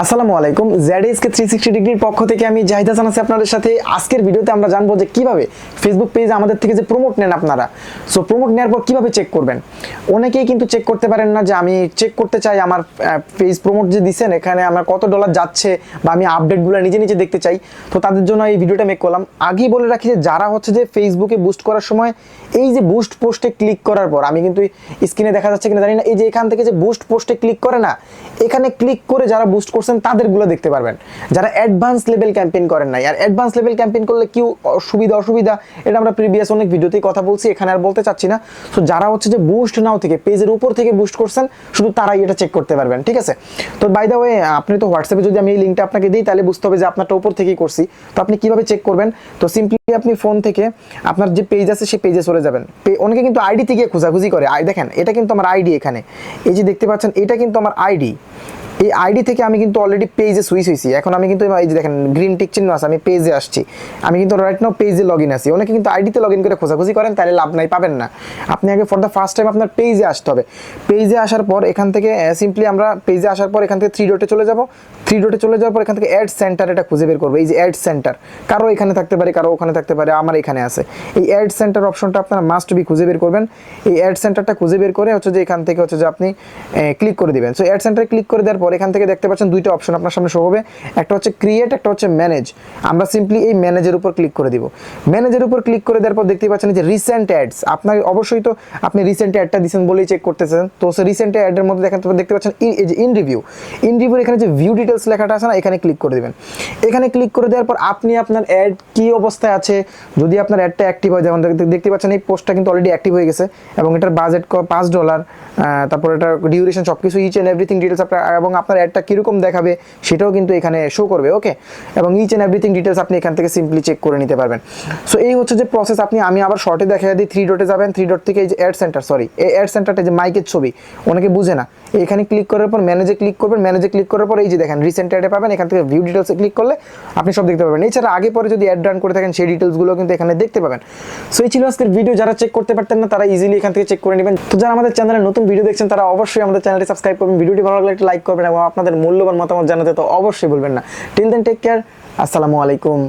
আসসালামু আলাইকুম। ZSK 360 ডিগ্রির পক্ষ থেকে আমি জাহিদ হাসান আছি আপনাদের সাথে। আজকের ভিডিওতে আমরা জানবো যে কিভাবে ফেসবুক পেজ আমাদের থেকে যে প্রমোট নেন আপনারা, সো প্রমোট নেওয়ার পর কিভাবে চেক করবেন। অনেকেই কিন্তু চেক করতে পারেন না যে আমি চেক করতে চাই আমার পেজ প্রমোট যে দিচ্ছেন এখানে আমার কত ডলার যাচ্ছে বা আমি আপডেটগুলো নিজে নিজে দেখতে চাই। তো তাদের জন্য এই ভিডিওটা মেক করলাম। আগেই বলে রাখি যে যারা হচ্ছে যে ফেসবুকে বুস্ট করার সময় এই যে বুস্ট পোস্টে ক্লিক করার পর, আমি কিন্তু স্ক্রিনে দেখা যাচ্ছে কিনা জানি না, এই যে এখান থেকে যে বুস্ট পোস্টে ক্লিক করে না, এখানে ক্লিক করে যারা বুস্ট করছেন তাদেরগুলো দেখতে পারবেন। যারা অ্যাডভান্স লেভেল ক্যাম্পেইন করেন নাই, আর অ্যাডভান্স লেভেল ক্যাম্পেইন করলে কি সুবিধা অসুবিধা এটা আমরা প্রিভিয়াস অনেক ভিডিওতেই কথা বলছি, এখানে আর বলতে চাচ্ছি না। তো যারা হচ্ছে যে বুস্ট নাও থেকে পেজের উপর থেকে বুস্ট করছেন শুধু তারাই এটা চেক করতে পারবেন, ঠিক আছে। তো বাই দ্য ওয়ে আপনি তো হোয়াটসঅ্যাপে যদি আমি এই লিঙ্কটা আপনাকে দিই তাহলে বুঝতে হবে যে আপনারটা উপর থেকেই করছি। তো আপনি কিভাবে চেক করবেন, তো সিম্পলি আপনি ফোন থেকে আপনার যে পেজ আছে সেই পেজে চলে যাবেন। অনেকে কিন্তু আইডি থেকে খোঁজাখুঁজি করে, দেখেন এটা কিন্তু আমার আইডি, এখানে এই যে দেখতে পাচ্ছেন এটা কিন্তু আমার আইডি। এই আইডি থেকে আমি কিন্তু অলরেডি পেজে সুইচ হয়েছি। এখন আমি কিন্তু এই যে দেখেন গ্রিন টিক চিহ্ন আছে, আমি পেজে আসছি। আমি কিন্তু রাইট নাও পেজে লগ ইন আছি। অনেকে কিন্তু আইডিতে লগ ইন করে খোঁজাখুঁজি করেন, তাহলে লাভ নাই, পাবেন না। আপনি আগে ফর দ্য ফার্স্ট টাইম আপনার পেজে আসতে হবে। পেজে আসার পর এখান থেকে সিম্পলি আমরা পেজে আসার পর এখান থেকে থ্রি ডটে চলে যাব। থ্রি ডটে চলে যাওয়ার পর এখান থেকে অ্যাড সেন্টার এটা খুঁজে বের করবো। এই যে অ্যাড সেন্টার, কারো এখানে থাকতে পারে, কারো ওখানে থাকতে পারে, আমার এখানে আছে। এই অ্যাড সেন্টার অপশনটা আপনারা মাস্ট বি খুঁজে বের করবেন। এই অ্যাড সেন্টারটা খুঁজে বের করে হচ্ছে যে এখান থেকে হচ্ছে যে আপনি ক্লিক করে দিবেন। সো অ্যাড সেন্টারে ক্লিক করে দেওয়ার পর এখান থেকে দেখতে পাচ্ছেন দুইটা অপশন আপনার সামনে শো হবে, একটা হচ্ছে ক্রিয়েট, একটা হচ্ছে ম্যানেজ। আমরা সিম্পলি এই ম্যানেজের উপর ক্লিক করে দিব। ম্যানেজের উপর ক্লিক করে দেওয়ার পর দেখতে পাচ্ছেন যে রিসেন্ট অ্যাডস। আপনার অবশ্যই তো আপনি রিসেন্ট অ্যাডটা দিয়েছেন বলেই চেক করতেছেন। তো সে রিসেন্ট অ্যাডের মধ্যে দেখতে পাচ্ছেন এই যে ইন রিভিউ। ইন রিভিউর এখানে যে ভিউ ডিটেলস লেখাটা আছে না, এখানে ক্লিক করে দিবেন। এখানে ক্লিক করে দেওয়ার পর আপনি আপনার অ্যাড কি অবস্থায় আছে, যদি আপনার অ্যাডটা অ্যাক্টিভ হয়, যেমন দেখতে পাচ্ছেন এই পোস্টটা কিন্তু অলরেডি অ্যাক্টিভ হয়ে গেছে এবং এটার বাজেট $5, তারপর এটা ডিউরেশন সব কিছু ইচ অ্যান্ড এভরিথিং ডিটেলস আপনার, এবং আপনার অ্যাডটা কীরকম দেখাবে সেটাও কিন্তু এখানে শো করবে, ওকে। এবং ইচ অ্যান্ড এভরিথিং ডিটেলস আপনি এখান থেকে সিম্পলি চেক করে নিতে পারবেন। সো এই হচ্ছে যে প্রসেস। আমি আবার শর্টে দেখা দিই, থ্রি ডটে যাবেন। থ্রি ডট থেকে এই যে অ্যাড সেন্টার, সরি এই অ্যাড সেন্টারটা যে মাইকের ছবি, অনেকে বুঝে না, এখানে ক্লিক করার পর ম্যানেজে ক্লিক করবেন। ম্যানেজে ক্লিক করার পর এই যে দেখেন রিসেন্ট অ্যাডে পাবেন, এখান থেকে ভিউ ডিটেলসে ক্লিক করলে আপনি সব দেখতে পাবেন। এছাড়া আগে পরে যদি অ্যাড রান করে থাকেন সেই ডিটেলসগুলো কিন্তু এখানে দেখতে পাবেন। সো এই ছিল আজকের ভিডিও। যারা চেক করতে পারতেন না তারা ইজিলি এখান থেকে চেক করে নেবেন। তো যারা আমাদের চ্যানেলে নতুন ভিডিও দেখছেন তারা অবশ্যই আমাদের চ্যানেলটি সাবস্ক্রাইব করবেন, ভিডিওটি ভালো লাগলে একটা লাইক করবেন এবং আপনাদের মূল্যবান মতামত জানাতে তো অবশ্যই ভুলবেন না। টিল দেন টেক কেয়ার, আসসালামু আলাইকুম।